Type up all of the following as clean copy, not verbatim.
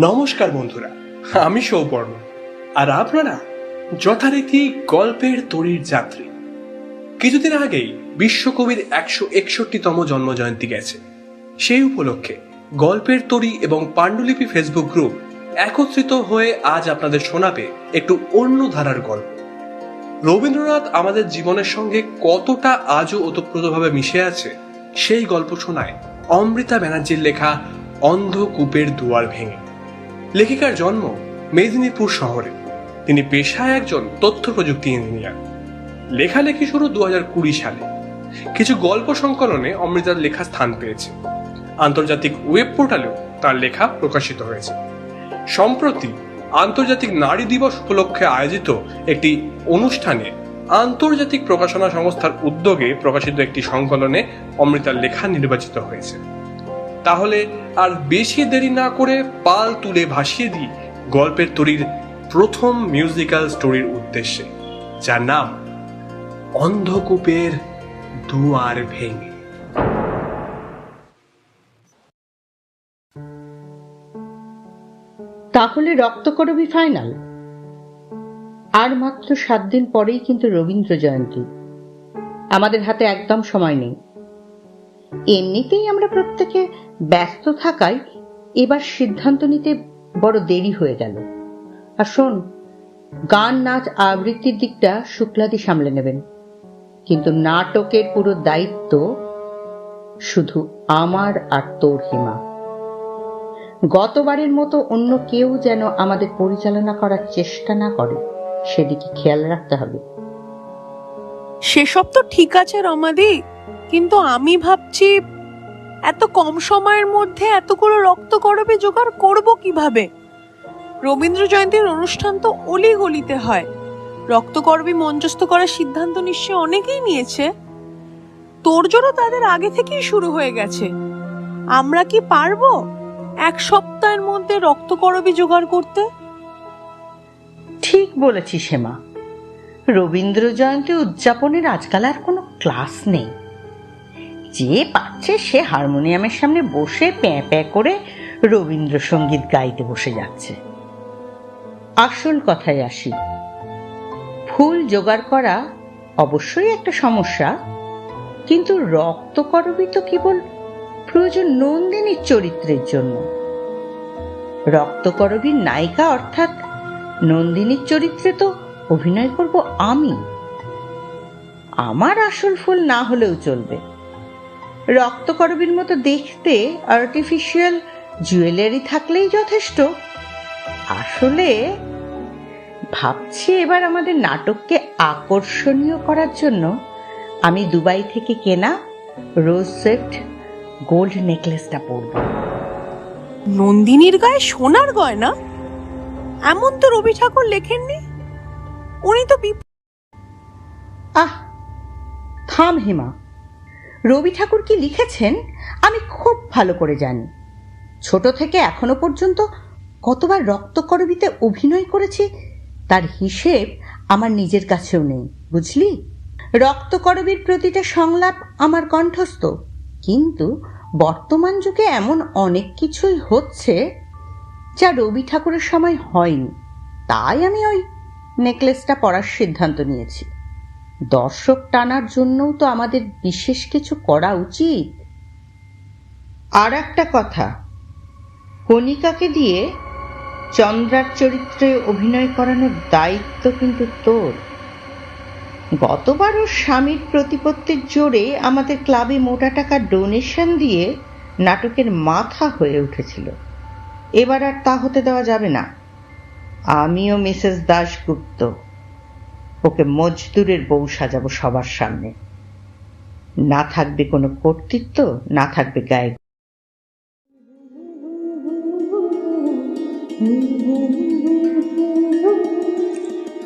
নমস্কার বন্ধুরা, আমি সৌপর্ণ আর আপনারা যথারীতি গল্পের তরীর যাত্রী। কিছুদিন আগেই বিশ্বকবির 161তম জন্মজয়ন্তী গেছে। সেই উপলক্ষে গল্পের তরী এবং পাণ্ডুলিপি ফেসবুক গ্রুপ একত্রিত হয়ে আজ আপনাদের শোনাবে একটু অন্য ধারার গল্প। রবীন্দ্রনাথ আমাদের জীবনের সঙ্গে কতটা আজও ওতপ্রোতভাবে মিশে আছে সেই গল্প শোনায় অমৃতা ব্যানার্জির লেখা অন্ধকূপের দুয়ার ভেঙে। লেখিকার জন্ম মেদিনীপুর শহরে। তিনি পেশায় একজন তথ্য প্রযুক্তি ইঞ্জিনিয়ার। লেখালেখি শুরু 2020 সালে। কিছু গল্প সংকলনে অমৃতার লেখা স্থান পেয়েছে। আন্তর্জাতিক ওয়েব পোর্টালেও তার লেখা প্রকাশিত হয়েছে। সম্প্রতি আন্তর্জাতিক নারী দিবস উপলক্ষে আয়োজিত একটি অনুষ্ঠানে আন্তর্জাতিক প্রকাশনা সংস্থার উদ্যোগে প্রকাশিত একটি সংকলনে অমৃতার লেখা নির্বাচিত হয়েছে। তাহলে আর বেশি দেরি না করে পাল তুলে ভাসিয়ে দিই গল্পের তরীর প্রথম মিউজিক্যাল স্টোরির উদ্দেশ্যে, যার নাম অন্ধকূপের দুয়ার ভেঙে। তাহলে রক্তকরবী ফাইনাল। আর মাত্র 7 দিন পরেই কিন্তু রবীন্দ্র জয়ন্তী। আমাদের হাতে একদম সময় নেই। এমনিতেই আমরা প্রত্যেকে ব্যস্ত থাকায় এবার সিদ্ধান্ত নিতে বড় দেরি হয়ে গেল। আর শোন, গান নাচ আবৃত্তির দিকটা শুক্লাদি সামলে নেবেন, কিন্তু নাটকের পুরো দায়িত্ব শুধু আমার আর তোর হিমা। গতবারের মতো অন্য কেউ যেন আমাদের পরিচালনা করার চেষ্টা না করে, সেদিকে খেয়াল রাখতে হবে। সেসব তো ঠিক আছে রমাদি, কিন্তু আমি ভাবছি এত কম সময়ের মধ্যে এতগুলো রক্তকরবী জোগাড় করব কিভাবে? রবীন্দ্র জয়ন্তীর অনুষ্ঠান তো অলি গলিতে হয়। রক্তকরবী মঞ্চস্থ করার সিদ্ধান্ত নিশ্চয়ই অনেকেই নিয়েছে। তোড়জোড়ও তাদের আগে থেকেই শুরু হয়ে গেছে। আমরা কি পারবো 1 সপ্তাহের মধ্যে রক্তকরবী জোগাড় করতে? ঠিক বলেছিস হেমা। রবীন্দ্র জয়ন্তী উদযাপনের আজকাল আর কোনো ক্লাস নেই। যে পাচ্ছে সে হারমোনিয়ামের সামনে বসে প্যাঁ প্যাঁ করে রবীন্দ্রসঙ্গীত গাইতে বসে যাচ্ছে। আসল কথায় আসি, ফুল জোগাড় করা অবশ্যই একটা সমস্যা, কিন্তু রক্তকরবী তো কেবল প্রয়োজন নন্দিনীর চরিত্রের জন্য। রক্তকরবীর নায়িকা অর্থাৎ নন্দিনীর চরিত্রে তো অভিনয় করব আমি। আমার আসল ফুল না হলেও চলবে। রক্তকরবীর মতো দেখতে আর্টিফিশিয়াল জুয়েলারি থাকলেই যথেষ্ট। আসলে ভাবছি এবার আমাদের নাটককে আকর্ষণীয় করার জন্য আমি দুবাই থেকে কেনা রোজ সেট গোল্ড নেকলেসটা পরব। নন্দিনীর গায়ে সোনার গয়না? এমন তো রবি ঠাকুর লেখেননি। উনি তো থাম হেমা। রবি ঠাকুর কি লিখেছেন আমি খুব ভালো করে জানি। ছোট থেকে এখনো পর্যন্ত কতবার রক্তকরবীতে অভিনয় করেছি তার হিসেব আমার নিজের কাছেও নেই, বুঝলি। রক্তকরবীর প্রতিটা সংলাপ আমার কণ্ঠস্থ, কিন্তু বর্তমান যুগে এমন অনেক কিছুই হচ্ছে যা রবি ঠাকুরের সময় হয়নি। তাই আমি ওই নেকলেসটা পরার সিদ্ধান্ত নিয়েছি। দর্শক টানার জন্যও তো আমাদের বিশেষ কিছু করা উচিত। আর একটা কথা, কণিকাকে দিয়ে চন্দ্রার চরিত্রে অভিনয় করানোর দায়িত্ব কিন্তু তোর। গতবার ওর স্বামীর প্রতিপত্তির জোরে আমাদের ক্লাবে মোটা টাকা ডোনেশন দিয়ে নাটকের মাথা হয়ে উঠেছিল। এবার আর তা হতে দেওয়া যাবে না। আমিও মিসেস দাশগুপ্ত ওকে মজদুরের বউ সাজাবো সবার সামনে। না থাকবে কোনো কর্তৃত্ব, না থাকবে গায়ে।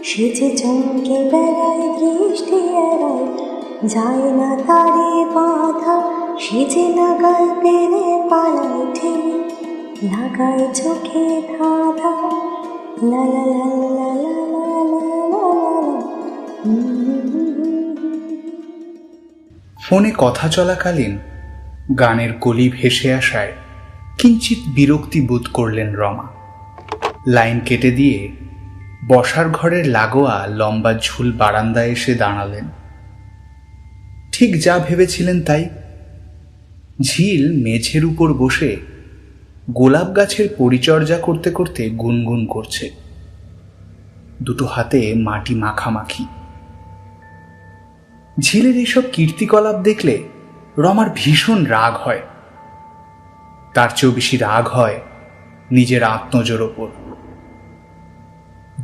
সেজে চমকে বেড়ায় বৃষ্টি এড়ায়, যায় না তারে বাধা। সেজে লাগায় পেরে পালায় ঠিক, লাগায় চোখে ধাঁধা। লা লা লা লা লা লা লা। ফোনে কথা চলাকালীন গানের কলি ভেসে আসায় কিঞ্চিত বিরক্তি বোধ করলেন রমা। লাইন কেটে দিয়ে বসার ঘরের লাগোয়া লম্বা ঝুল বারান্দায় এসে দাঁড়ালেন। ঠিক যা ভেবেছিলেন তাই। ঝিল মেঝের উপর বসে গোলাপ গাছের পরিচর্যা করতে করতে গুনগুন করছে, দুটো হাতে মাটি মাখামাখি। ঝিলের এইসব কীর্তিকলাপ দেখলে রমার ভীষণ রাগ হয়। তার চেয়েও বেশি রাগ হয় নিজের আত্মজোর ওপর।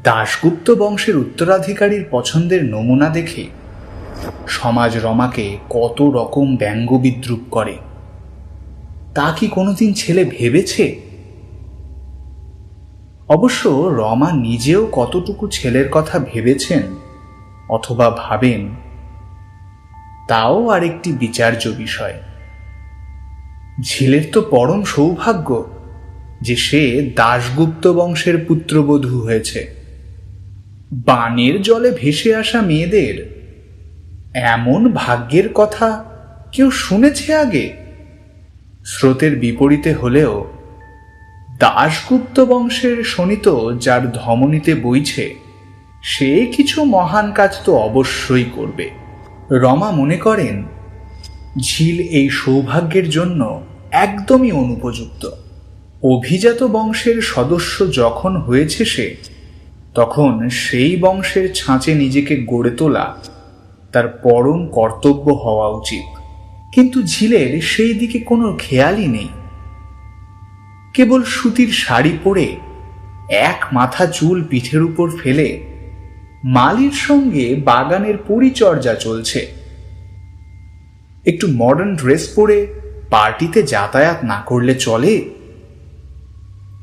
দাশগুপ্ত বংশের উত্তরাধিকারীর পছন্দের নমুনা দেখে সমাজ রমাকে কত রকম ব্যঙ্গ বিদ্রুপ করে, তা কি কোনোদিন ছেলে ভেবেছে? অবশ্য রমা নিজেও কতটুকু ছেলের কথা ভেবেছেন অথবা ভাবেন, তাও আরেকটি বিচার্য বিষয়। ঝিলের তো পরম সৌভাগ্য যে সে দাশগুপ্ত বংশের পুত্রবধূ হয়েছে। বানের জলে ভেসে আসা মেয়েদের এমন ভাগ্যের কথা কেউ শুনেছে আগে? স্রোতের বিপরীতে হলেও দাশগুপ্ত বংশের শোণিত যার ধমনীতে বইছে, সে কিছু মহান কাজ তো অবশ্যই করবে। রমা মনে করেন ঝিল এই সৌভাগ্যের জন্য একদমই অনুপযুক্ত। অভিজাত বংশের সদস্য যখন হয়েছে সে, তখন সেই বংশের ছাঁচে নিজেকে গড়ে তোলা তার পরম কর্তব্য হওয়া উচিত। কিন্তু ঝিলের সেই দিকে কোনো খেয়ালই নেই। কেবল সুতির শাড়ি পরে এক মাথা চুল পিঠের উপর ফেলে মালির সঙ্গে বাগানের পরিচর্যা চলছে। একটু মডার্ন ড্রেস পরে পার্টিতে যাতায়াত না করলে চলে?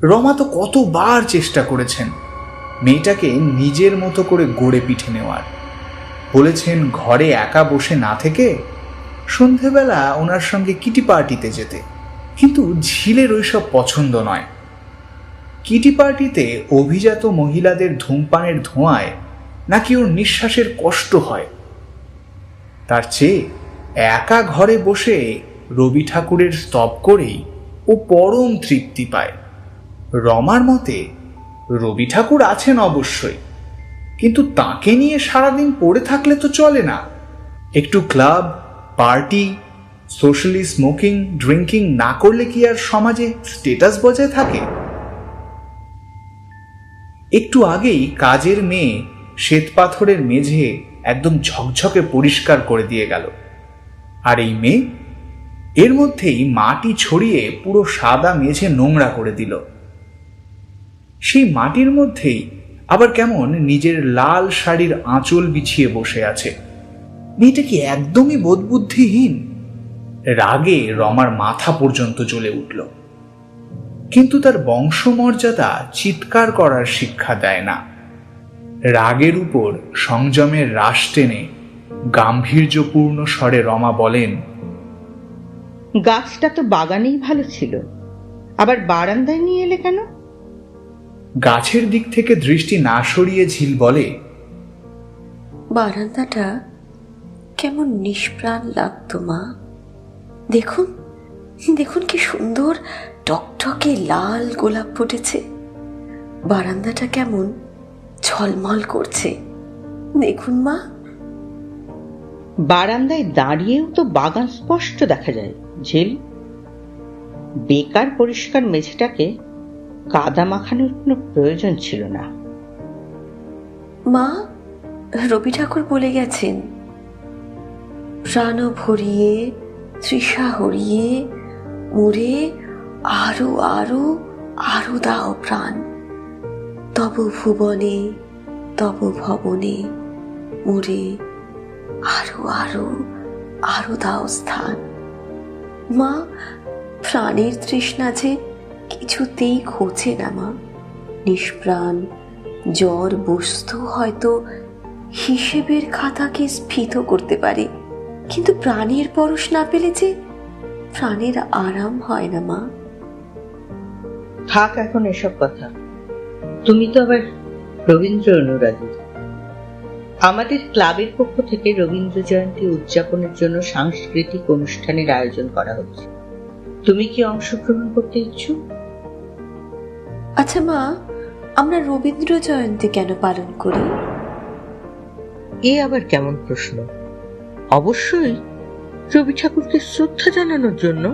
রমা তো কতবার চেষ্টা করেছেন মেয়েটাকে নিজের মতো করে গড়ে পিঠে নেওয়ার। বলেছেন ঘরে একা বসে না থেকে সন্ধেবেলা ওনার সঙ্গে কিটি পার্টিতে যেতে, কিন্তু ঝিলের ওইসব পছন্দ নয়। কিটি পার্টিতে অভিজাত মহিলাদের ধূমপানের ধোঁয়ায় নাকি ওর নিঃশ্বাসের কষ্ট হয়। তার চেয়ে একা ঘরে বসে রবি ঠাকুরের স্তব করেই ও পরম তৃপ্তি পায়। রমার মতে রবি ঠাকুর আছেন অবশ্যই, কিন্তু তাকে নিয়ে সারাদিন পড়ে থাকলে তো চলে না। একটু club, party, socially smoking, drinking না করলে কি আর সমাজে স্টেটাস বজায় থাকে? একটু আগেই কাজের মেয়ে শ্বেতপাথরের মেঝে একদম ঝকঝকে পরিষ্কার করে দিয়ে গেল, আর এই মেয়ে এর মধ্যেই মাটি ছড়িয়ে পুরো সাদা মেঝে নোংরা করে দিল। সেই মাটির মধ্যেই আবার কেমন নিজের লাল শাড়ির আঁচল বিছিয়ে বসে আছে। মেয়েটা কি একদমই বোধবুদ্ধিহীন? রাগে রমার মাথা পর্যন্ত জ্বলে উঠল, কিন্তু তার বংশমর্যাদা চিৎকার করার শিক্ষা দেয় না। রাগের উপর সংযমের রাশ টেনে গাম্ভীর্যপূর্ণ স্বরে রমা বলেন, গাছটা তো বাগানেই ভালো ছিল, আবার বারান্দায় নিয়ে এলে কেন? গাছের দিক থেকে দৃষ্টি না সরিয়ে ঝিল বলে, বারান্দাটা কেমন নিষ্প্রাণ লাগতো মা। দেখুন দেখুন কি সুন্দর টকটকে লাল গোলাপ ফুটেছে। বারান্দাটা কেমন ঝলমল করছে, দেখুন মা। বারান্দায় দাঁড়িয়েও তো বাগান স্পষ্ট দেখা যায় ঝিল। বেকার পরিষ্কার মেঝেটাকে কাদা মাখানোর কোনো প্রয়োজন ছিল না। মা, রবি ঠাকুর বলে গেছেন, প্রাণ ভরিয়ে তৃষা হরিয়ে মুরে আরো আরো আরো দাও প্রাণ, তব ভুবনে তব ভবনে মুরে আরো আরো আরো দাও স্থান। মা, প্রাণের তৃষ্ণা যে কিছুতেই ঘোচে না মা। নিষ্প্রাণ জ্বর বস্তু হয়তো হিসেবের খাতাকে স্ফীত করতে পারে, কিন্তু প্রাণের পরশ না পেলে যে প্রাণের আরাম হয় না মা। থাক এখন এসব কথা, তুমি তো আবার রবীন্দ্র অনুরাগী। আমাদের ক্লাবের পক্ষ থেকে রবীন্দ্র জয়ন্তী উদযাপনের জন্য সাংস্কৃতিক অনুষ্ঠানের আয়োজন করা হচ্ছে। তুমি কি অংশগ্রহণ করতে ইচ্ছুক? আচ্ছা মা, আমরা রবীন্দ্র জয়ন্তী কেন পালন করি? এ আবার কেমন প্রশ্ন? অবশ্যই রবি ঠাকুরকে শ্রদ্ধা জানানোর জন্য।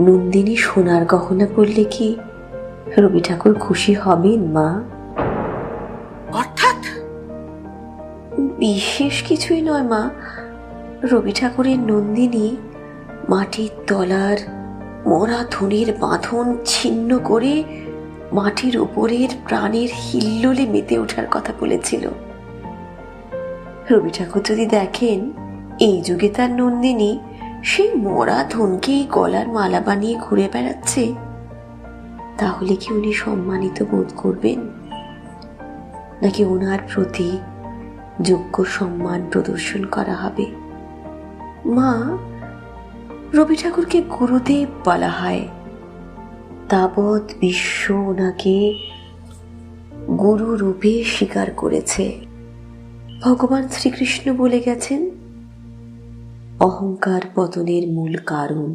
নন্দিনী সোনার গহনা পরলে কি রবি ঠাকুর খুশি হবেন মা? অর্থাৎ বিশেষ কিছুই নয় মা। রবি ঠাকুরের নন্দিনী মাটির তলার মরা ধনের বাঁধন ছিন্ন করে মাটির উপরের প্রাণের হিল্লোলে মেতে ওঠার কথা বলেছিল। রবি ঠাকুর যদি দেখেন এই যুগে তার নন্দিনী সেই মরা ধনকেই গলার মালা বানিয়ে ঘুরে বেড়াচ্ছে, তাহলে কি উনি সম্মানিত বোধ করবেন, নাকি ওনার প্রতি যোগ্য সম্মান প্রদর্শন করা হবে? মা, রবি ঠাকুরকে গুরুদেব বলা হয়। তাবৎ বিশ্ব ওনাকে গুরু রূপে স্বীকার করেছে। ভগবান শ্রীকৃষ্ণ বলে গেছেন, অহংকার পতনের মূল কারণ।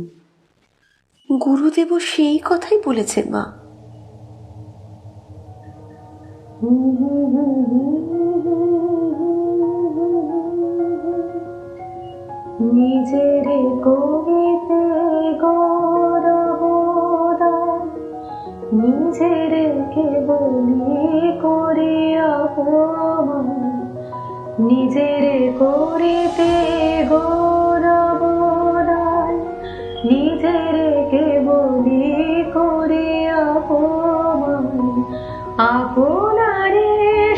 গুরুদেবও সেই কথাই বলেছেন মা। নিজের করিতে গৌরবদান, নিজের কেবলি করিয়া অপমান, নিজের করিতে গৌরবদান, নিজের কেবলি করিয়া অপমান, আপনারে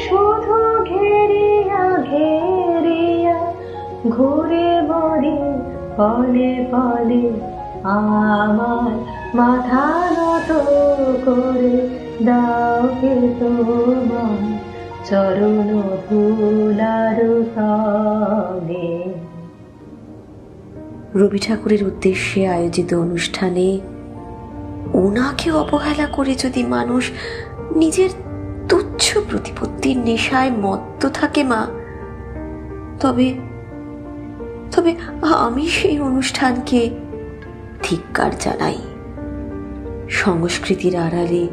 শুধু ঘেরিয়া ঘেরিয়া ঘুরে বড়ি পলে পলে আমার মাথা নত করে দাও হে তোমার চরণ ধুলার সঙ্গে। রবি ঠাকুরের উদ্দেশ্যে আয়োজিত অনুষ্ঠানে ওনাকে অবহেলা করে যদি মানুষ নিজের তুচ্ছ প্রতিপত্তির নেশায় মত্ত থাকে মা, তবে তবে আমি সেই অনুষ্ঠানকে ধিক্কার জানাই। সংস্কৃতির আড়ালে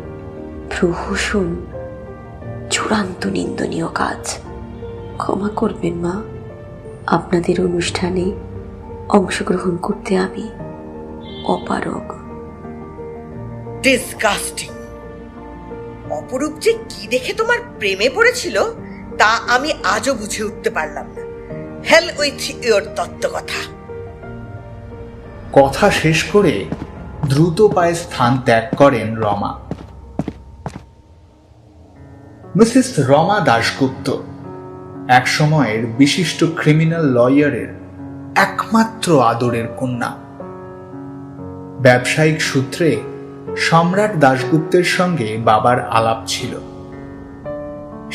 প্রহসন চূড়ান্ত নিন্দনীয় কাজ। ক্ষমা করবেন মা, আপনাদের অনুষ্ঠানে অংশগ্রহণ করতে আমি অপারগ। ডিসগাস্টিং! অপরূপ যে কি দেখে তোমার প্রেমে পড়েছিল তা আমি আজও বুঝে উঠতে পারলাম না। হেল উইথ ইওর তত্ত্বকথা। কথা শেষ করে দ্রুত পায়ে স্থান ত্যাগ করেন রমা। মিসেস রমা দাশগুপ্ত এক সময়ের বিশিষ্ট ক্রিমিনাল লয়ারের একমাত্র আদরের কন্যা। ব্যবসায়িক সূত্রে সম্রাট দাশগুপ্তের সঙ্গে বাবার আলাপ ছিল।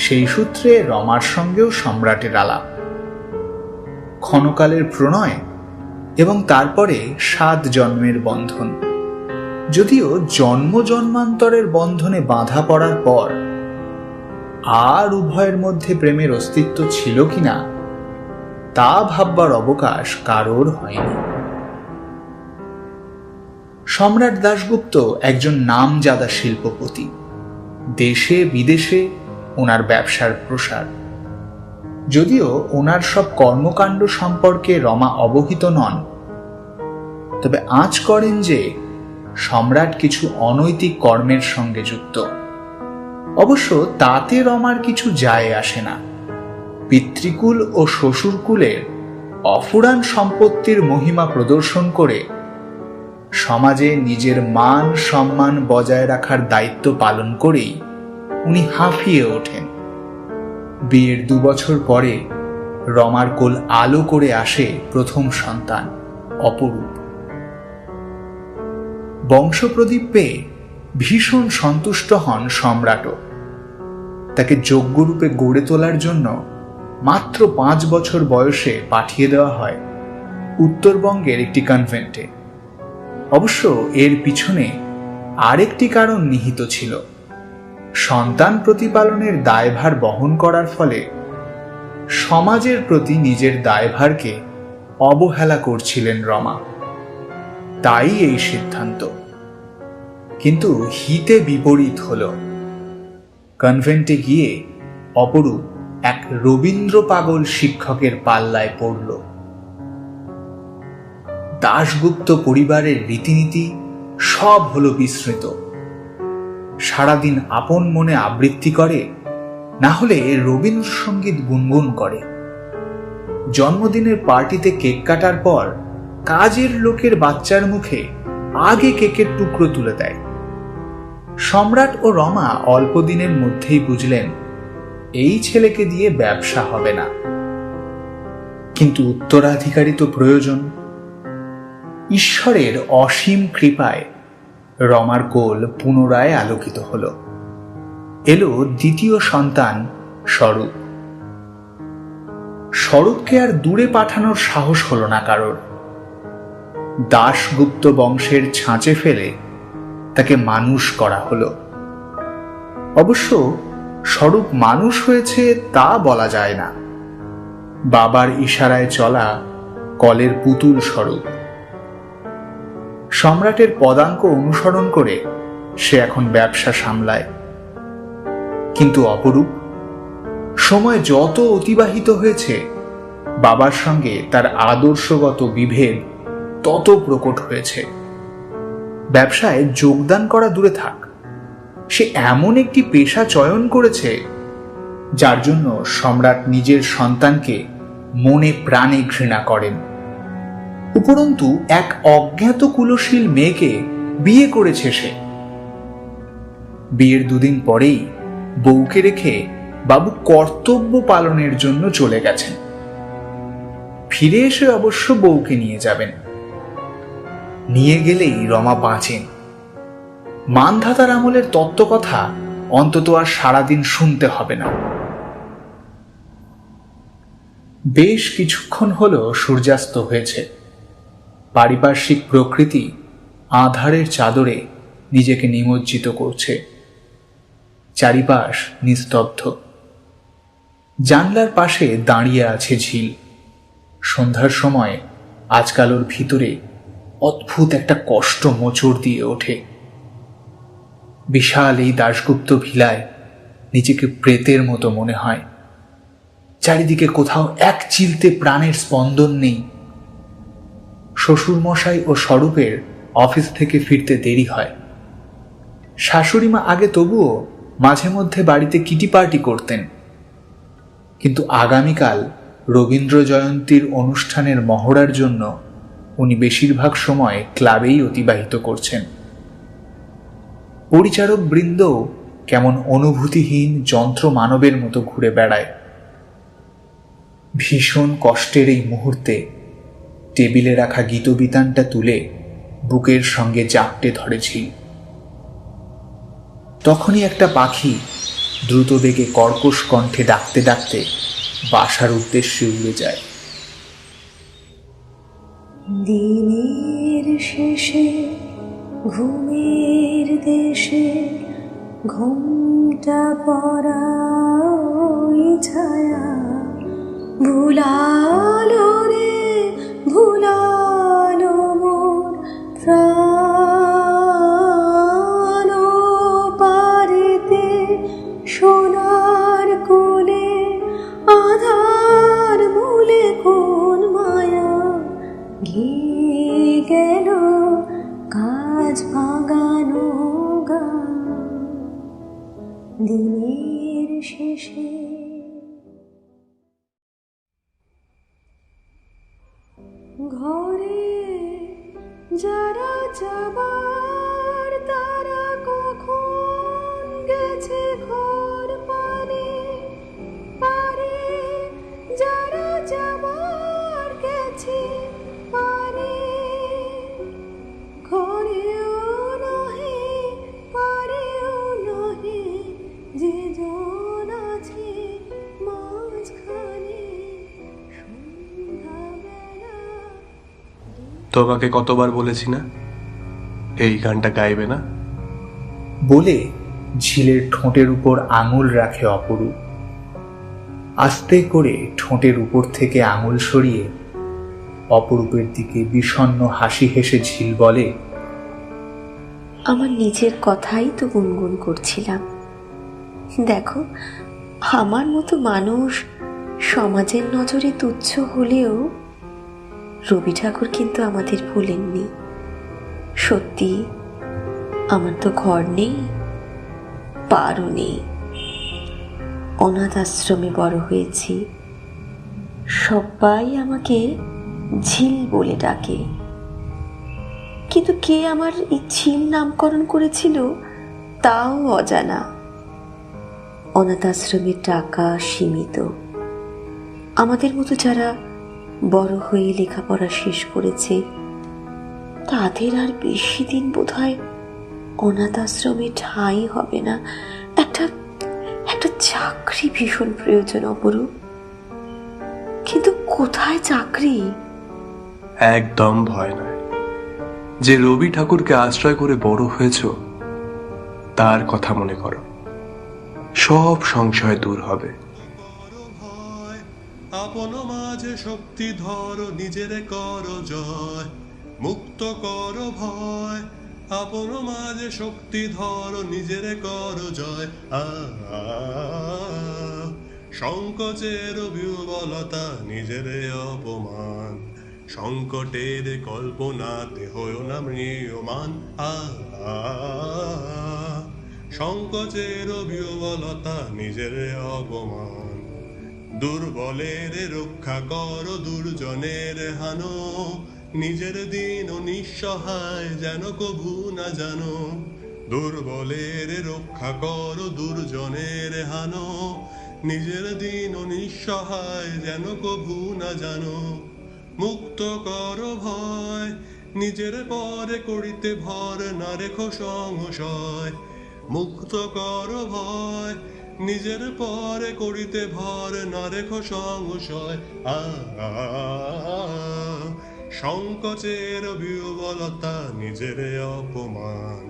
সেই সূত্রে রমার সঙ্গেও সম্রাটের আলাপ। ক্ষণকালের প্রণয় এবং তারপরে 7 জন্মের বন্ধন। যদিও জন্ম জন্মান্তরের বন্ধনে বাঁধা পড়ার পর আর উভয়ের মধ্যে প্রেমের অস্তিত্ব ছিল কিনা তা ভাববার অবকাশ কারোর হয়নি। সম্রাট দাশগুপ্ত একজন নামজাদা শিল্পপতি। দেশে বিদেশে ওনার ব্যবসার প্রসার। যদিও ওনার সব কর্মকাণ্ড সম্পর্কে রমা অবহিত নন, তবে আঁচ করেন যে সম্রাট কিছু অনৈতিক কর্মের সঙ্গে যুক্ত। অবশ্য তাতে রমার কিছু যায় আসে না। পিতৃকুল ও শ্বশুরকুলের অফুরান সম্পত্তির মহিমা প্রদর্শন করে সমাজে নিজের মান সম্মান বজায় রাখার দায়িত্ব পালন করেই উনি হাঁফিয়ে ওঠেন। বিয়ের 2 বছর পরে রমার কোল আলো করে আসে প্রথম সন্তান অপরূপ। বংশপ্রদীপ পেয়ে ভীষণ সন্তুষ্ট হন সম্রাটও। তাকে যোগ্যরূপে গড়ে তোলার জন্য মাত্র 5 বছর বয়সে পাঠিয়ে দেওয়া হয় উত্তরবঙ্গের একটি কনভেন্টে। অবশ্য এর পিছনে আরেকটি কারণ নিহিত ছিল। সন্তান প্রতিপালনের দায়ভার বহন করার ফলে সমাজের প্রতি নিজের দায়ভারকে অবহেলা করছিলেন রমা। তাই এই সিদ্ধান্ত। কিন্তু হিতে বিপরীত হল। কনভেন্টে গিয়ে অপরূপ এক রবীন্দ্র পাগল শিক্ষকের পাল্লায় পড়ল। দাশগুপ্ত পরিবারের রীতিনীতি সব হলো বিস্মৃত। সারাদিন আপন মনে আবৃত্তি করে, না হলে রবীন্দ্রসঙ্গীত গুনগুন করে। জন্মদিনের পার্টিতে কেক কাটার পর কাজের লোকের বাচ্চার মুখে আগে কেকের টুকরো তুলে দেয়। সম্রাট ও রমা অল্প দিনের মধ্যেই বুঝলেন এই ছেলেকে দিয়ে ব্যবসা হবে না, কিন্তু উত্তরাধিকারী তো প্রয়োজন। ঈশ্বরের অসীম কৃপায় রমার কোল পুনরায় আলোকিত হল। এলো দ্বিতীয় সন্তান স্বরূপ। স্বরূপকে আর দূরে পাঠানোর সাহস হলো না কারোর। দাশগুপ্ত বংশের ছাঁচে ফেলে তাকে মানুষ করা হলো। অবশ্য স্বরূপ মানুষ হয়েছে তা বলা যায় না। বাবার ইশারায় চলা কলের পুতুল স্বরূপ। সম্রাটের পদাঙ্ক অনুসরণ করে সে এখন ব্যবসা সামলায়। কিন্তু অপরূপ, সময় যত অতিবাহিত হয়েছে বাবার সঙ্গে তার আদর্শগত বিভেদ তত প্রকট হয়েছে। ব্যবসায় যোগদান করা দূরে থাক, সে এমন একটি পেশা চয়ন করেছে যার জন্য সম্রাট নিজের সন্তানকে মনে প্রাণে ঘৃণা করেন। উপরন্তু এক অজ্ঞাত কুলশীল মেয়েকে বিয়ে করেছে সে। বিয়ের দুদিন পরেই বউকে রেখে বাবু কর্তব্য পালনের জন্য চলে গেছেন। ফিরে এসে অবশ্য বউকে নিয়ে যাবেন। নিয়ে গেলেই রমা বাঁচেন। মানধাতার আমলের তত্ত্বকথা অন্তত আর সারাদিন শুনতে হবে না। বেশ কিছুক্ষণ হলো সূর্যাস্ত হয়েছে। পারিপার্শ্বিক প্রকৃতি আঁধারের চাদরে নিজেকে নিমজ্জিত করছে। চারিপাশ নিস্তব্ধ। জানলার পাশে দাঁড়িয়ে আছে ঝিল। সন্ধ্যার সময় আজকাল ওর ভিতরে অদ্ভুত একটা কষ্ট মোচড় দিয়ে ওঠে। বিশাল এই দাশগুপ্ত ভিলায় নিজেকে প্রেতের মতো মনে হয়। চারিদিকে কোথাও এক চিলতে প্রাণের স্পন্দন নেই। শ্বশুরমশাই ও স্বরূপের অফিস থেকে ফিরতে দেরি হয়। শাশুড়িমা আগে তবুও মাঝে মধ্যে বাড়িতে কিটি পার্টি করতেন, কিন্তু আগামীকাল রবীন্দ্র জয়ন্তীর অনুষ্ঠানের মহড়ার জন্য উনি বেশিরভাগ সময় ক্লাবেই অতিবাহিত করছেন। পরিচারক বৃন্দ কেমন অনুভূতিহীন যন্ত্র মানবের মতো ঘুরে বেড়ায়। ভীষণ কষ্টের এই মুহূর্তে টেবিলে রাখা গীতবিতানটা তুলে বুকের সঙ্গে জাপটে ধরেছি। তখনই একটা পাখি দ্রুত বেগে কর্কশ কণ্ঠে ডাকতে ডাকতে বাসার উদ্দেশ্যে উড়ে যায়। দিনের শেষে ঘুমের দেশে ঘুমটা পড়া ওই ছায়া ভুলালো রে ভুলালো মোর প্রাণ পারেতে সোনার কোলে আধার মূলে কোন মায়া ঘিয়ে গেল কাজ ভাঙানো গান দিনের শেষে। ঘরে যারা যাবার তারা কখন গেছে ঘর পানে পারে, যারা যাবার গেছে পারে ঘরেও নহে পারেও নহে যে জন আছে মাঝখানে সন্ধ্যাবেলা। তোমাকে কতবার বলেছি না এই গানটা গাইবে না? বলে ঝিলের ঠোঁটের উপর আঙুল রাখে অপরূপ। আস্তে করে ঠোঁটের উপর থেকে আঙুল সরিয়ে অপরূপের দিকে বিষণ্ণ হাসি হেসে ঝিল বলে, আমার নিজের কথাই তো গুনগুন করছিলাম। দেখো, আমার মতো মানুষ সমাজের নজরে তুচ্ছ হলেও রবি ঠাকুর কিন্তু আমাদের ভুলেননি। সত্যি, আমার তো ঘর নেই, পারও নেই, অনাথ আশ্রমে বড় হয়েছি। সবাই আমাকে ঝিল বলে ডাকে, কিন্তু কে আমার এই ঝিল নামকরণ করেছিল তাও অজানা। অনাথ আশ্রমের টাকা সীমিত। আমাদের মতো যারা বড় হয়ে লেখাপড়া শেষ করেছে তাদের আর বেশি দিন বোধহয় অনাথ আশ্রমে ঠাঁই হবে না। একটা একটা চাকরি ভীষণ প্রয়োজন অপরূপ, কিন্তু কোথায় চাকরি? একদম ভয় নয়। যে রবি ঠাকুরকে আশ্রয় করে বড় হয়েছ তার কথা মনে করো, সব সংশয় দূর হবে। আপন মাঝে শক্তি ধরো, নিজের করো জয়, মুক্ত করো ভয়। আপন মাঝে শক্তি ধরো, নিজের করো জয়। সংকোচের বিহ্বলতা, নিজের অপমান, সংকটের কল্পনাতে হয়েও না ম্রিয়মান। সংকোচের বিহ্বলতা, নিজের অপমান, দুর্বলের রক্ষা করো, দুর্জনের হানো। নিজের দিন ও নিঃসহায় যেন কভু না জানো। দুর্বলের রক্ষা করো, দুর্জনের হানো। নিজের দিন ও নিঃসহায় যেন কভু না জানো। মুক্ত করো ভয়, নিজের পরে করিতে ভর, না রেখো সংশয়। মুক্ত করো ভয়, নিজের পরে করিতে ভর, না রেখো সংশয়। সংকোচের বিহ্বলতা, নিজের অপমান,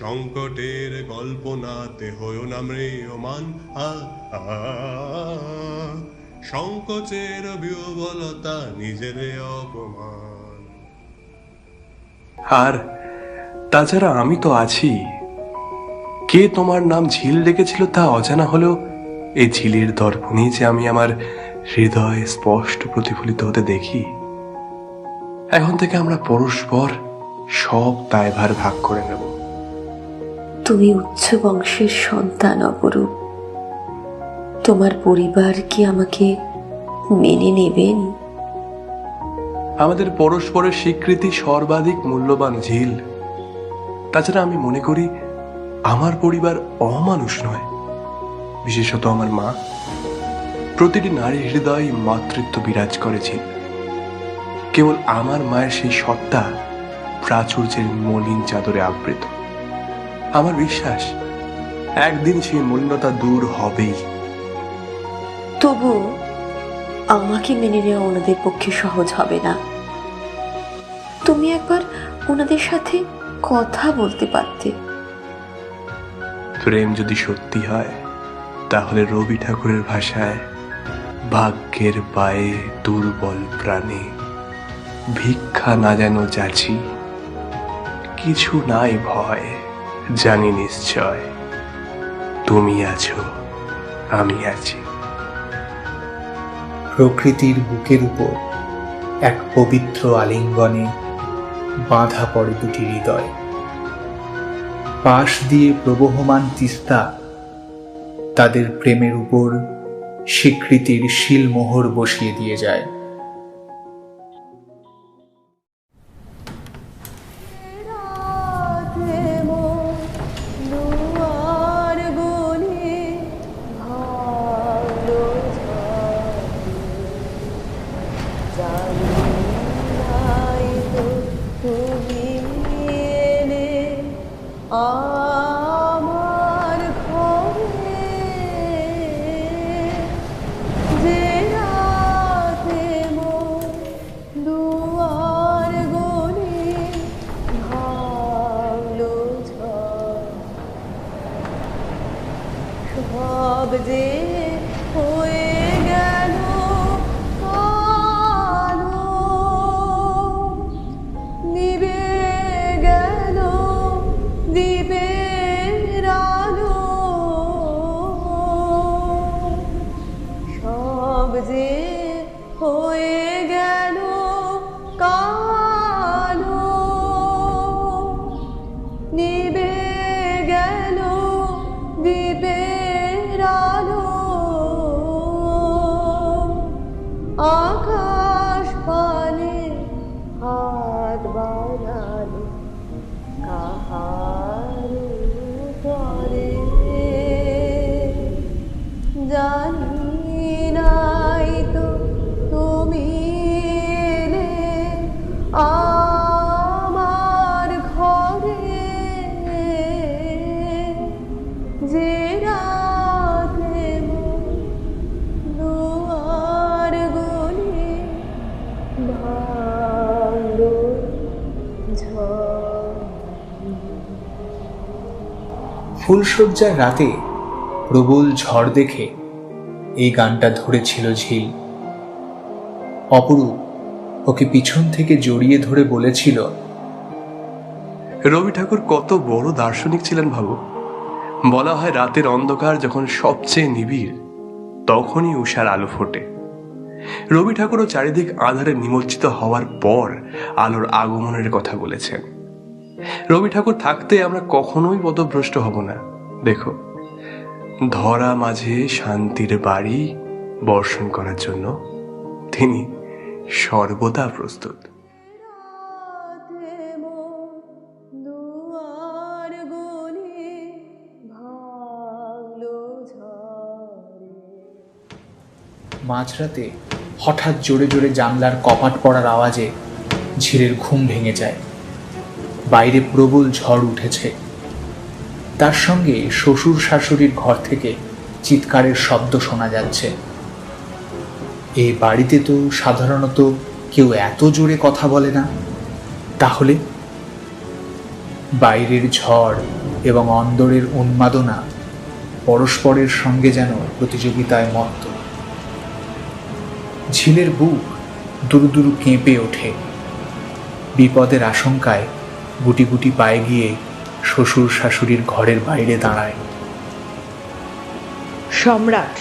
সংকটের কল্পনাতে হয়েও না ম্রিয়মান। সংকোচের বিহ্বলতা, নিজের অপমান। আর তাছাড়া আমি তো আছি। কে তোমার নাম ঝিল রেখেছিল তা অজানা হলেও এই ঝিলের দর্পণে যে আমি আমার হৃদয় স্পষ্ট প্রতিফলিত হতে দেখি। এখন থেকে আমরা পরস্পর সব দায়ভার ভাগ করে নেব। তুমি উচ্চ বংশের সন্তান অপরূপ। তোমার পরিবার কি আমাকে মেনে নেবেন? আমাদের পরস্পরের স্বীকৃতি সর্বাধিক মূল্যবান ঝিল। তাছাড়া আমি মনে করি আমার পরিবার অমানুষ নয়, বিশেষত আমার মা। প্রতিটি নারীর হৃদয় মাতৃত্ব বিরাজ করেছিল। কেবল আমার মায়ের সেই সত্তা প্রাচুর্যের মলিন চাদরে আবৃত। আমার বিশ্বাস একদিন সেই মলিনতা দূর হবেই। তবু আমাকে মেনে নেওয়া ওনাদের পক্ষে সহজ হবে না। তুমি একবার ওনাদের সাথে কথা বলতে পারতে। প্রেম যদি সত্যি হয় তাহলে রবি ঠাকুরের ভাষায় ভাগ্যের পায়ে দুর্বল প্রাণে ভিক্ষা না যেন যাচ্ছি, কিছু নাই ভয়, জানি নিশ্চয় তুমি আছো, আমি আছি। প্রকৃতির বুকের উপর এক পবিত্র আলিঙ্গনে বাঁধা পড়ে দুটি হৃদয়। পাশ দিয়ে প্রবহমান তিস্তা তাদের প্রেমের উপর স্বীকৃতির শিলমোহর বসিয়ে দিয়ে যায়। আমার ঘরে যে রাতে মোর দুয়ার গলি ভাঙলো ঝড়, সব যে হয়ে গেল আলো, নিবে গেল দ্বীপের আলো। ঘাট বানালো কাহার তরে, জানি নাই তো তুমি এলে আমার ঘরে, যে রাতে মোর দুয়ার গলি ভাঙলো ঝড়। ফুলশয্যার রাতে প্রবল ঝড় দেখে এই গানটা ধরেছিল ঝিল। অপরূপ ওকে পিছন থেকে জড়িয়ে ধরে বলেছিল, রবি ঠাকুর কত বড় দার্শনিক ছিলেন ভাবো। বলা হয় রাতের অন্ধকার যখন সবচেয়ে নিবিড় তখনই উষার আলো ফোটে। রবি ঠাকুরও চারিদিক আঁধারে নিমজ্জিত হওয়ার পর আলোর আগমনের কথা বলেছেন। রবি ঠাকুর থাকতে আমরা কখনোই পথভ্রষ্ট হব না। দেখো, ধরা মাঝে শান্তির বাড়ি বর্ষণ করার জন্য তিনি সর্বদা প্রস্তুত। রাতে মোর দুয়ার গলি ভাঙলো ঝড়ে। মাঝরাতে হঠাৎ জোরে জোরে জানলার কপাট পড়ার আওয়াজে ঝিলের ঘুম ভেঙে যায়। বাইরে প্রবল ঝড় উঠেছে, তার সঙ্গে শ্বশুর শাশুড়ির ঘর থেকে চিৎকারের শব্দ শোনা যাচ্ছে। এই বাড়িতে তো সাধারণত কেউ এত জোরে কথা বলে না, তাহলে বাইরের ঝড় এবং অন্দরের উন্মাদনা পরস্পরের সঙ্গে যেন প্রতিযোগিতায় মত্ত। ঝিলের বুক দুরু দুরু কেঁপে ওঠে। বিপদের আশঙ্কায় গুটি গুটি পায়ে গিয়ে শ্বশুর শাশুড়ির ঘরের বাইরে দাঁড়ায়। সম্রাট,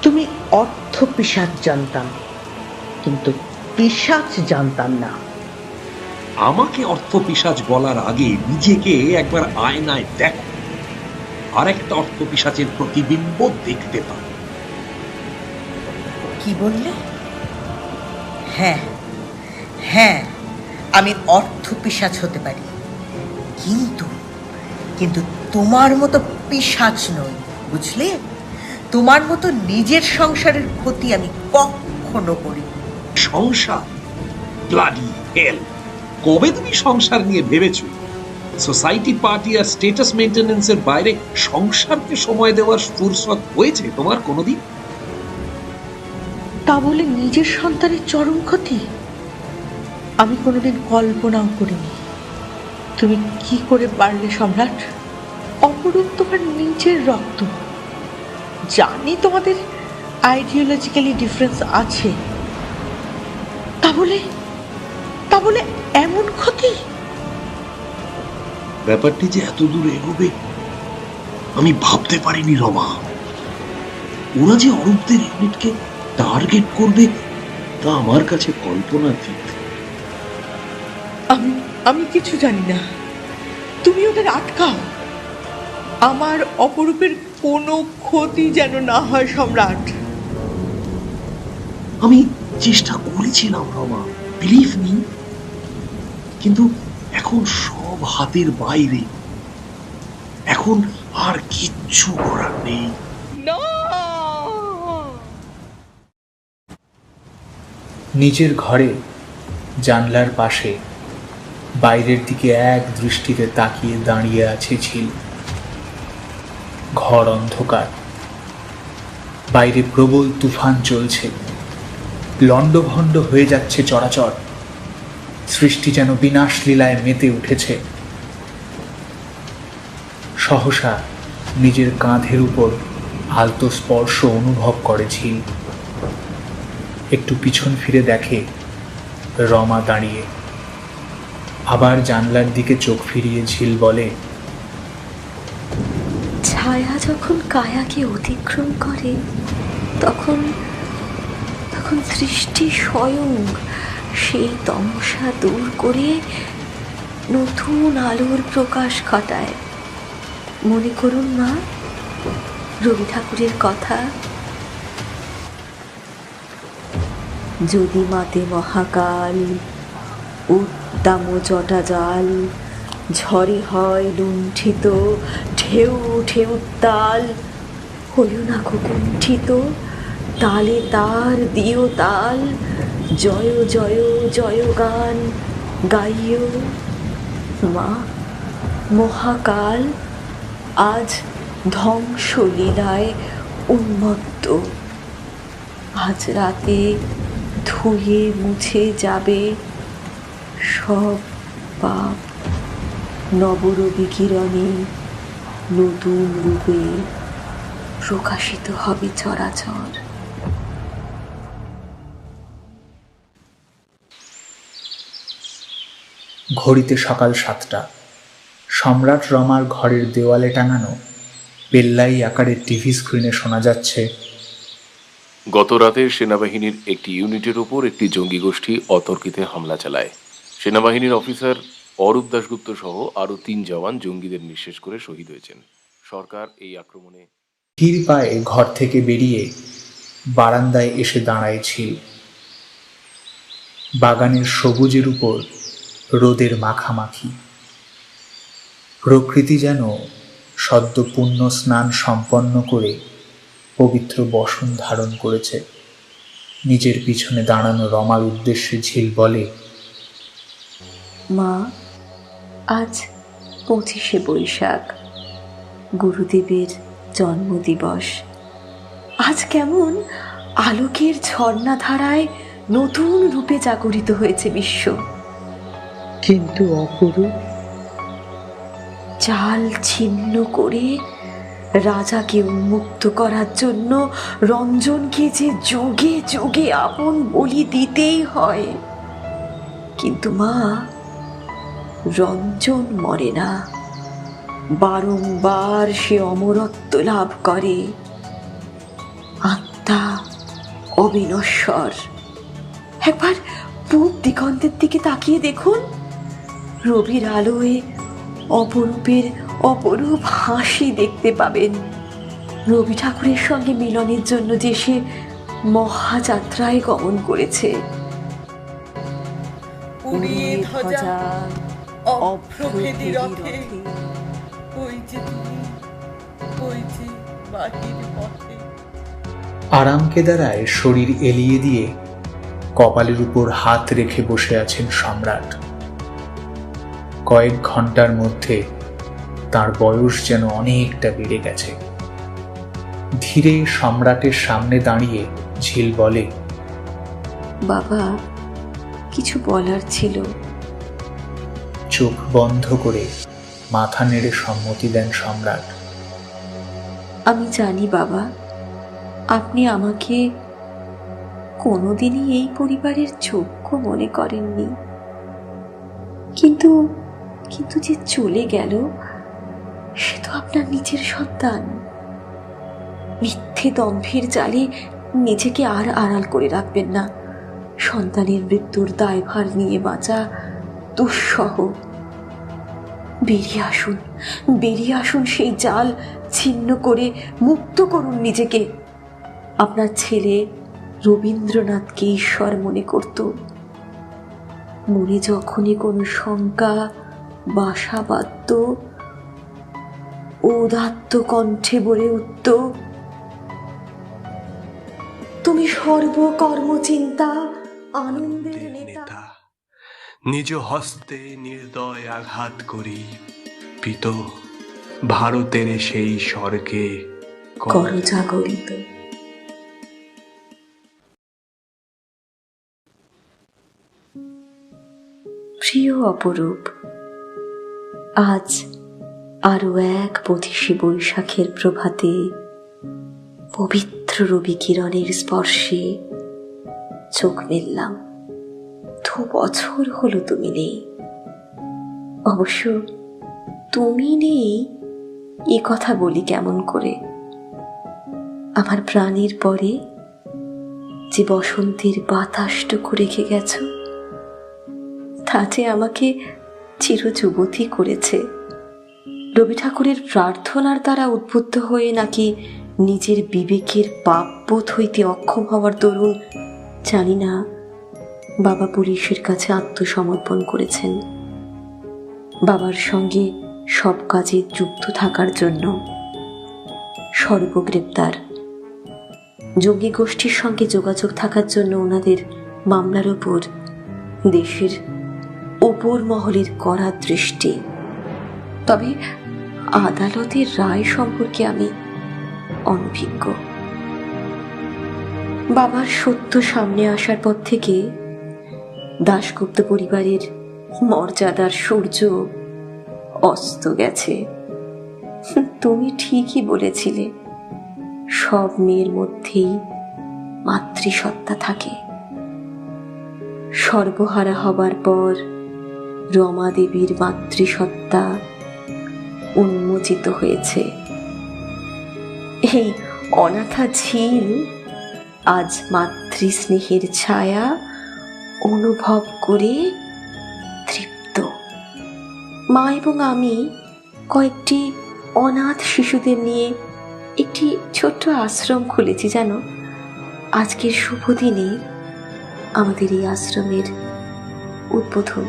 তুমি অর্থ পিশাচ জানতাম, কিন্তু পিশাচ জানতাম না। আমাকে অর্থপিশাচ বলার আগে নিজেকে একবার আয়নায় দেখো, আর একটা অর্থপিশাচের প্রতিবিম্ব দেখতে পাও। কি বললে? হ্যাঁ হ্যাঁ, আমি অর্থ পিশাচ হতে পারি, কিন্তু কিন্তু তোমার মতো পিশাচ নই, বুঝলে? তোমার মতো নিজের সংসারের ক্ষতি আমি কখনো করি। সংসার? ব্লাডি হেল! কবে তুমি সংসার নিয়ে ভেবেছো? সোসাইটি, পার্টি আর স্টেটাস মেইনটেনেন্সের বাইরে সংসারকে সময় দেওয়ার ফুরসত হয়েছে তোমার কোনোদিন? তা বলে নিজের সন্তানের চরম ক্ষতি আমি কোনোদিন কল্পনাও করিনি। তুমি কি করে পারলে সম্রাট? অপরূপ তোমার নিজের রক্ত। জানি তোমাদের আইডিওলজিক্যালি ডিফারেন্স আছে, তা বলে এমন ক্ষতি? ব্যাপারটি যে এত দূর এগোবে আমি ভাবতে পারিনি রমা। ওরা যে অরূপদের ইউনিটকে টার্গেট করবে তা আমার কাছে কল্পনাতীত। আমি কিছু জানি না, তুমি ওদের আটকাও। আমার অপরূপের কোনো ক্ষতি যেন না হয় সম্রাট। আমি চেষ্টা করেছিলাম রমা, বিলিভ মি, কিন্তু এখন সব হাতের বাইরে। এখন আর কিচ্ছু করার নেই। নিজের ঘরে জানলার পাশে বাইরের দিকে এক দৃষ্টিতে তাকিয়ে দাঁড়িয়ে আছে ঝিল। ঘর অন্ধকার, বাইরে প্রবল তুফান চলছে, লণ্ডভণ্ড হয়ে যাচ্ছে চরাচর। সৃষ্টি যেন বিনাশ লীলায় মেতে উঠেছে। সহসা নিজের কাঁধের উপর আলতো স্পর্শ অনুভব করে ঝিল। একটু পিছন ফিরে দেখে রমা দাঁড়িয়ে। আবার জানলার দিকে চোখ ফিরিয়ে ঝিল বলে, ছায়া যখন কায়াকে অতিক্রম করে তখন সৃষ্টি স্বয়ং সেই তমসা দূর করে নতুন আলোর প্রকাশ ঘটায়। মনে করুন মা রবি ঠাকুরের কথা, যদি মাতে মহাকাল উদ্দাম জটা জাল, ঝড়ে হয় লুণ্ঠিত, ঢেউ ঢেউ তাল, হইও না কুণ্ঠিত, তালে তার দিও তাল, জয় জয় জয় গান গাইও। মা, মহাকাল আজ ধ্বংসলীলায় উন্মত্ত। আজ রাতে ধুয়ে মুছে যাবে সব পাপ, নবরবি কিরণে নতুন রূপে প্রকাশিত হবে চরাচর। ঘড়িতে সকাল 7টা। সম্রাট রমার ঘরের দেওয়ালে টাঙানো পেল্লাই আকারের টিভি স্ক্রিনে শোনা যাচ্ছে, গত রাতে সেনাবাহিনীর একটি ইউনিটের উপর একটি জঙ্গি গোষ্ঠী অতর্কিতে হামলা চালায়। সেনাবাহিনীর অফিসার অরূপ দাশগুপ্ত সহ আরও 3 জওয়ান জঙ্গিদের নিঃশেষ করে শহীদ হয়েছেন। সরকার এই আক্রমণে ধীর পায়ে ঘর থেকে বেরিয়ে বারান্দায় এসে দাঁড়ায় ঝিল। বাগানের সবুজের উপর রোদের মাখামাখি। প্রকৃতি যেন সদ্য পুণ্য স্নান সম্পন্ন করে পবিত্র বসন ধারণ করেছে। নিজের পিছনে দাঁড়ানো রমার উদ্দেশ্যে ঝিল বলে, মা, আজ 25শে বৈশাখ, গুরুদেবের জন্মদিবস। আজ কেমন আলোকের ঝর্ণাধারায় নতুন রূপে জাগরিত হয়েছে বিশ্ব। কিন্তু অপরূপ, চাল ছিন্ন করে রাজাকে উন্মুক্ত করার জন্য রঞ্জনকে যে যোগে যোগে আপন বলি দিতেই হয়। কিন্তু মা, রঞ্জন মরে না, বারংবার সে অমরত্ব লাভ করে। আত্মা অবিনশ্বর। একবার পূব দিগন্তের দিকে তাকিয়ে দেখুন, রবির আলোয় অপরূপের অপরূপ হাসি দেখতে পাবেন। রবি ঠাকুরের সঙ্গে মিলনের জন্য যে সে মহাযাত্রায় গমন করেছে। উড়িয়ে ধ্বজা অভ্রভেদী রথে, ওই যে তুমি, ওই যে বাহির পথে। আরামকে দাঁড়ায় শরীর এলিয়ে দিয়ে কপালের উপর হাত রেখে বসে আছেন সম্রাট। কয়েক ঘন্টার মধ্যে তার বয়স যেন অনেকটা বেড়ে গেছে। ধীরে সম্রাটের সামনে দাঁড়িয়ে ঝিল বলে, বাবা, কিছু বলার ছিল। চোখ বন্ধ করে মাথা নেড়ে সম্মতি দেন সম্রাট। আমি জানি বাবা, আপনি আমাকে কোনোদিনই এই পরিবারের যোগ্য মনে করেননি, কিন্তু কিন্তু যে চলে গেল সে তো আপনার নিজের সন্তান। মিথ্যে দম্ভের জালে নিজেকে আর আড়াল করে রাখবেন না। সন্তানের মৃত্যুর দায়ভার নিয়ে বাঁচা দুঃসহ। বেরিয়ে আসুন, বেরিয়ে আসুন, সেই জাল ছিন্ন করে মুক্ত করুন নিজেকে। আপনার ছেলে রবীন্দ্রনাথকে ঈশ্বর মনে করত। মনে যখনই কোনো শঙ্কা বাসা বাঁধত, উদাত্ত কণ্ঠে বলে উঠত, তুমি সর্বকর্মচিন্তা আনন্দের নেতা। নিজ হস্তে নির্দয় আঘাত করি পিত ভারতের সেই স্বর্গে কর জাগরিত। প্রিয় অপরূপ, আজ আরো এক 25শে বৈশাখের প্রভাতে পবিত্র রবি কিরণের স্পর্শে চোখ মেললাম। 2 বছর হলো তুমি নেই। অবশ্য তুমি নেই এ কথা বলি কেমন করে? আমার প্রাণের পরে যে বসন্তের বাতাসটুকু রেখে গেছ, তাতে আমাকে চিরযুবতী করেছে। রবি ঠাকুরের প্রার্থনার দ্বারা উদ্বুদ্ধ হয়ে নাকি নিজের বিবেকের পাপবোধ হইতে অক্ষম হওয়ার দরুন জানি না, বাবা পুলিশের কাছে আত্মসমর্পণ করেছেন বাবার সঙ্গে সব কাজে যুক্ত থাকার জন্য। সর্বগ্রেপ্তার। জঙ্গি গোষ্ঠীর সঙ্গে যোগাযোগ থাকার জন্য ওনাদের মামলার ওপর দেশের ওপর মহলের কড়া দৃষ্টি। তবে আদালতের রায় সম্পর্কে আমি অনভিজ্ঞ। বাবার সত্য সামনে আসার পর থেকে দাশগুপ্ত পরিবারের মর্যাদার সূর্য অস্ত গেছে। তুমি ঠিকই বলেছিলে, সব মেয়ের মধ্যেই মাতৃসত্তা থাকে। সর্বহারা হবার পর রমা দেবীর মাতৃসত্তা উন্মোচিত হয়েছে। এই অনাথা ঝিল আজ মাতৃস্নেহের ছায়া অনুভব করে তৃপ্ত। মা এবং আমি কয়েকটি অনাথ শিশুদের নিয়ে একটি ছোট্ট আশ্রম খুলেছি জানো। আজকের শুভ দিনে আমাদের এই আশ্রমের উদ্বোধন।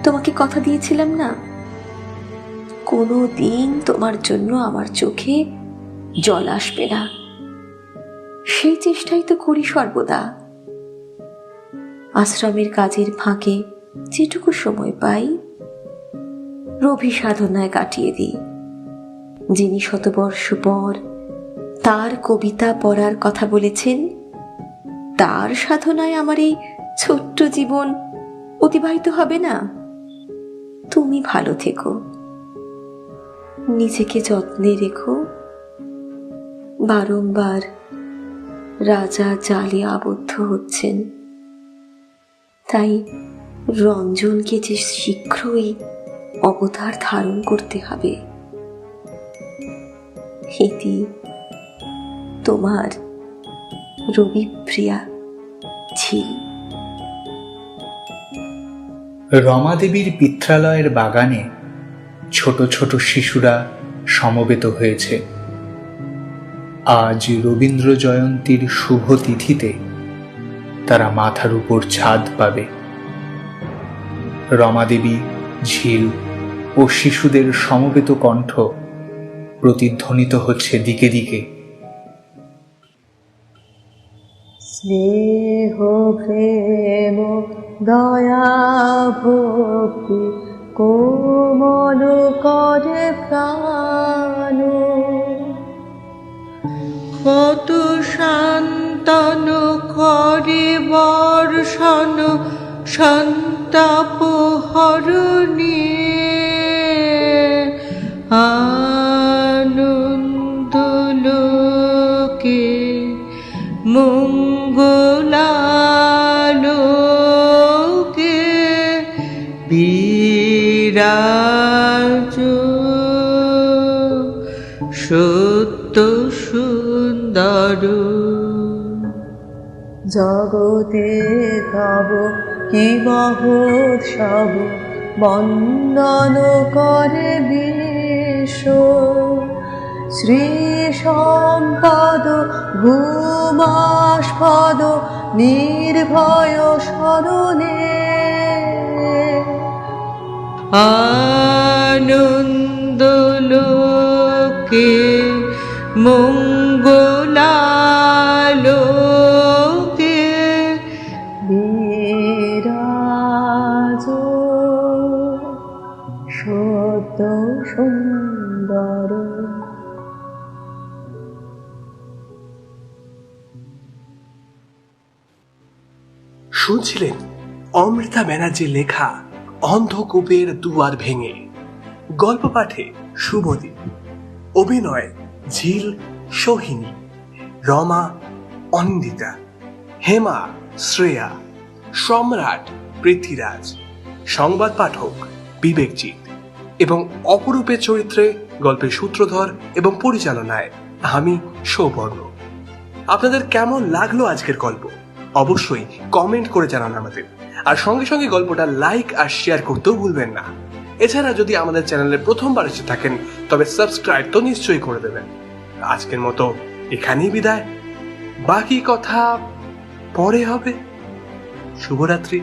তোমাকে কথা দিয়েছিলাম না, কোনো দিন তোমার জন্য আমার চোখে জল আসবে না। সেই চেষ্টাই তো করি সর্বদা। আশ্রমের কাজের ফাঁকে যেটুকু সময় পাই রবি সাধনায় কাটিয়ে দিই। যিনি শতবর্ষ পর তার কবিতা পড়ার কথা বলেছেন, তার সাধনায় আমার এই ছোট্ট জীবন অতিবাহিত হবে না। তুমি ভালো থেকো, নিজেকে যত্নে রেখো। বারংবার রাজা জালে আবদ্ধ হচ্ছেন, তাই রঞ্জনকে যে শীঘ্রই অবতার ধারণ করতে হবে। ইতি তোমার রবিপ্রিয়া ঝিল। রমাদেবীর পিত্রালয়ের বাগানে ছোট ছোট শিশুরা সমবেত হয়েছে। আজ রবীন্দ্র জয়ন্তীর শুভ তিথিতে তারা মাথার উপর ছাদ পাবে। রমাদেবী, ঝিল ও শিশুদের সমবেত কণ্ঠ প্রতিধ্বনিত হচ্ছে দিকে দিকে। স্নেহ প্রেম দয়া ভক্তি কোমল করে প্রাণ, কত শান্তন করে বর্ষণ সন্তাপ হরণে, আনন্দ লোকে মঙ্গলালোকে বিরাজ সত্য সুন্দর। জগতে তব কি মহোৎসব বন্দন করে বিশ্ব, শ্রী সম্পদ ভূমাস্পদ নির্ভয় স্মরণে, আনন্দ লোকে মঙ্গলালোকে বিরাজ সত্য সুন্দর। শুনছিলেন অমৃতা ব্যানার্জির লেখা অন্ধকূপের দুয়ার ভেঙে। গল্প পাঠে শুভদীপ, অভিনয় ঝিল সোহিনী, রমা অনিন্দিতা, হেমা শ্রেয়া, সম্রাট পৃথ্বীরাজ, সংবাদ পাঠক বিবেকজিৎ এবং অপরূপের চরিত্রে গল্পের সূত্রধর এবং পরিচালনায় আমি সৌবর্ণ। আপনাদের কেমন লাগলো আজকের গল্প অবশ্যই কমেন্ট করে জানান আমাদের, আর সঙ্গে সঙ্গে গল্পটা লাইক আর শেয়ার করতেও ভুলবেন না। এছাড়া যদি আমাদের চ্যানেলে প্রথমবার এসে থাকেন তবে সাবস্ক্রাইব তো নিশ্চয়ই করে দেবেন। আজকের মতো এখানেই বিদায়, বাকি কথা পরে হবে। শুভরাত্রি।